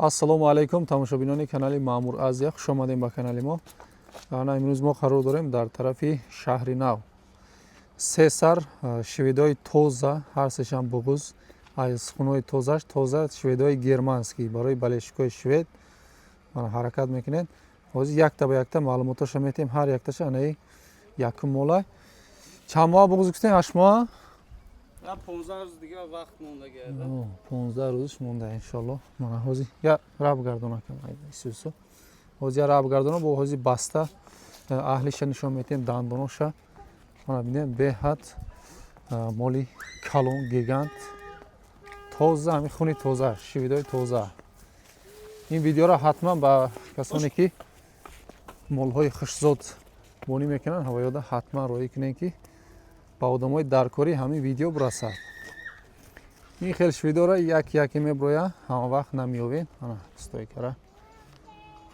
ассалому алайкум тамошобинони канали Маъмур Азия, хуш омадем ба канали мо. Имрӯз мо қарор дорем дар тарафи шаҳри нав. Се сар шведои тоза, ҳар сешам буғуз аз хунҳои тозаш, тоза шведои германский барои балешикои швед ҳаракат мекунед. ҳозир якта ба якта маълумоташа метем, ҳар якташа анаи якум мола. Чанд моҳа буғуз гуфтем? 8 моҳа? 15 روز دیگه وقت مونده گرده. 15 روزش مونده انشالله. من هازی یا راب گردونه کم ایسوسو. هازی راب گردونه با هازی بسته اهلش نشون میتیم دندوناشا. من ببینم به حد مالی کلون گیگانت. تازه همی خونی تازه، شویدای تازه. این ویدیو را حتما با کسانی که مالهای خشزاد بونی میکنن هوایادا حتما روی کنین که با آدمای درکاری همین ویدیو برسد. این خیلی شویدارا یکی میبرویا همه وقت نمیوین. انا استوی کرده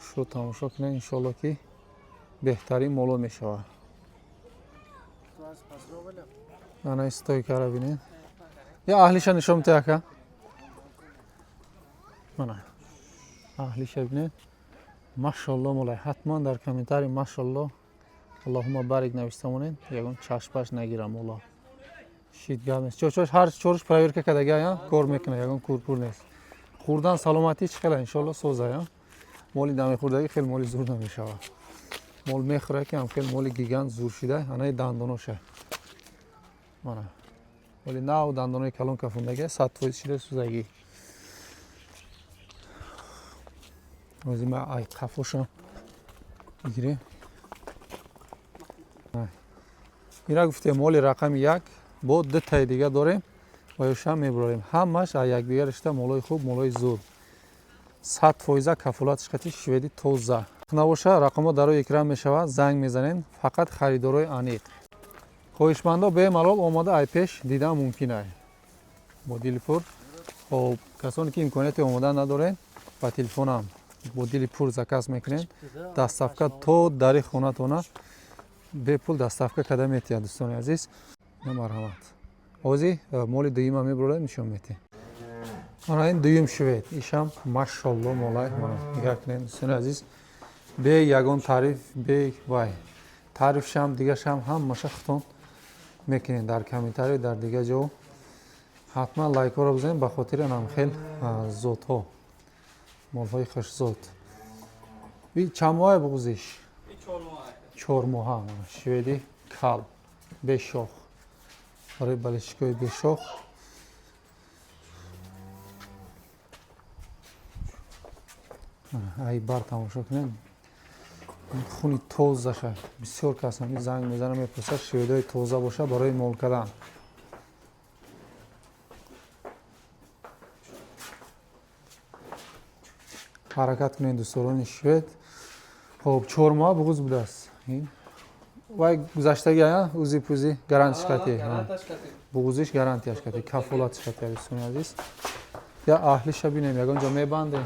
شو تماشا کنین انشالله که بهترین مولو میشود. انا استوی کرده بینین یا اهلیش نشون میده که انا اهلیش بینین ماشاءالله مولا حتما در کامنتاری ماشاءالله اللهم بارک نوشتمونین یگون چشمش نگیرم مولا شیدگاه نیست چوش هر چورش پراورکه کدگی یا کار میکنه یگون کورکور نیست خوردن سلامتی چه خیلی انشالله سوزه یا مولی دمی خوردگی خیلی مولی زور نمیشه مول میخوره که هم خیلی مولی گیگانت زور شده انای دندوناشه مانا ولی نه دندونای کلون کفوندگی 100% شده سوزگی روزی ما ای قفوشم میگیریم اینا گفتیم مال رقم 1 با دو تای دیگه داریم و یوشم میبریم همش یک دیگه رشته مالای خوب مالای زور 100% کفالت شکتی شویدی توزه نباشه رقم در یک رقم میشود زنگ میزنین فقط خریدارای انیق خواهشمندا به ملال آماده ای پیش دیدن ممکنه با دیل پور خب کسانی که امکانیت آماده ندارین با تلفن هم با دیل پور زکاس میکنین دستافکه تو داری خونه تونه به پول دستافکه کده میتید دوستان عزیز مرحمت اوزی مولی دویم هم میبرده نشون میتید من این دویم شوید ایشم ماشالله مولای من نگاه کنین دوستان عزیز به یگان تعریف به وای تعریف شم دیگه شم هم مشختون میکنین در کامنتاری در دیگه جو حتما لایک ها رو بزنین به خاطر هم خیلی زود ها مالهای خوش زود این چند ماه بغزش 4 ماه شویدی کال بشوخ برای بالشکوی بشوخ ای بار تماشا کنین خونی توزه شه بسیار کسانی زنگ میزنه میپرسه شویدای توزه باشه برای مول کردن حرکت کنین دوستان شوید خب 4 ماه بغض بوده است این وای گذشتگی ها اوزی پوزی گارانتیش کتی بغضش گارانتیش کتی کفالتش کتی دوستان عزیز یا اهلش ببینیم یگان جا میبنده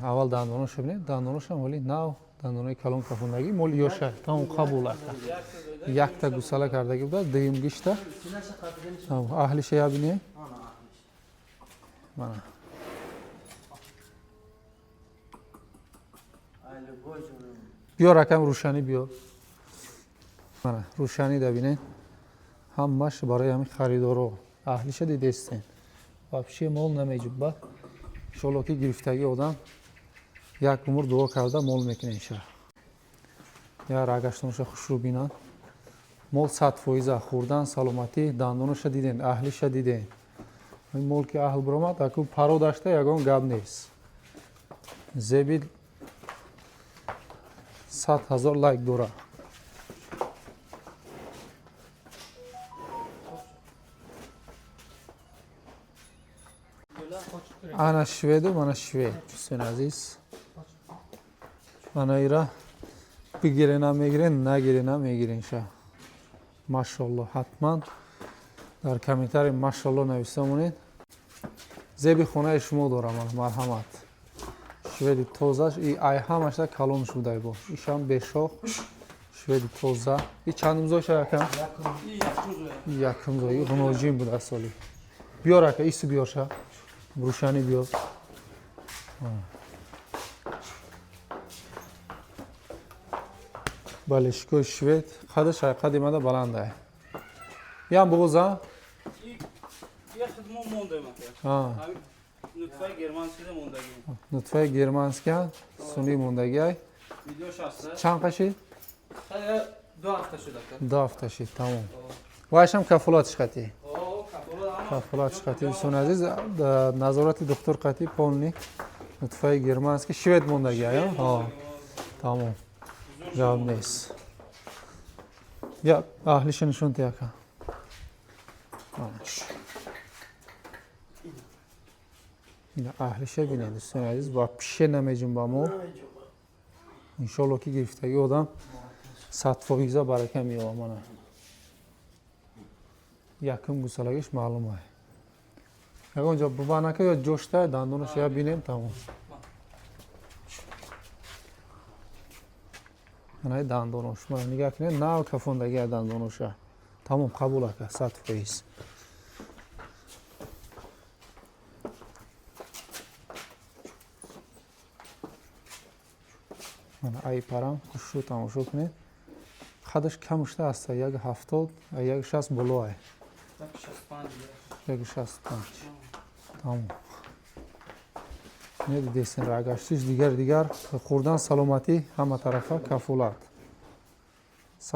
اول دندونش ببینید دندونش هم ولی نو دندونای کلون کفوندگی مول یوشه تمام قبول است یک تا گساله کردگی بوده دویم گشته اهلش ببینید من بیا رقم روشنی بیا من روشنی ببینید همش برای همین خریدارو اهلیش دیدستین вообще مول نمیجوبه شلو که گرفتگی آدم یک عمر دعا کرده مول میکنه انشاءالله یا رگشتونش خوش رو بینن مول 100% خوردن سلامتی دندونش دیدین اهلیش دیدین این مول که اهل برامد اکو پرو داشته یگان گاب نیست زبید 100,000 لایک دوره انا شویدو من شوید دوستان عزیز من ایرا بگیره نمیگیره نگیره نمیگیره انشا ماشاءالله حتما در کامنتاری ماشاءالله نوشتمونید زیبی خونه شما دارم مرحمت شویدی توزهش ای همش در کلون شده با ایشان بشاخ شویدی توزه ای چند امزای شد یکم؟ یکم زایی غنوجین بود اصالی بیار اکا ایسی بیار شا بروشانی بیار بله شکوی شوید قدش قدی مده بلنده یام بغوزا یه خدمون مونده مکه آه همین نطفه گرمانسکی ده موندگی نطفه گرمانسکی سونی موندگی ویدیوش هسته چند قشید؟ خیلی 2 هفته شده که 2 هفته شید تمام وایش هم کفولاتش قطعی کپولا کفولاتش قطعی سون عزیز نظارت دکتر قطعی پولنی نطفه گرمانسکی شوید موندگی ها تمام جواب نیست یا اهلیش نشون تیا که این اهلیشه بینید دوستان عزیز با پیشه نمیجون با مو انشالله که گرفتگی آدم 100% برکه میوامانه یکم گوسالگیش معلومه اگه اونجا ببانه که یا جوشته دندونش یا بینیم تمام نه دندونش من نگاه کنید نه کفوندگی دندونش تمام قبول که 100%. من ای پرم شو تماشا کنید خودش کم شده است 170 160 بلوه 165 تمام نه دیدین راگشتش دیگر خوردن سلامتی همه طرفه کفولت 100%.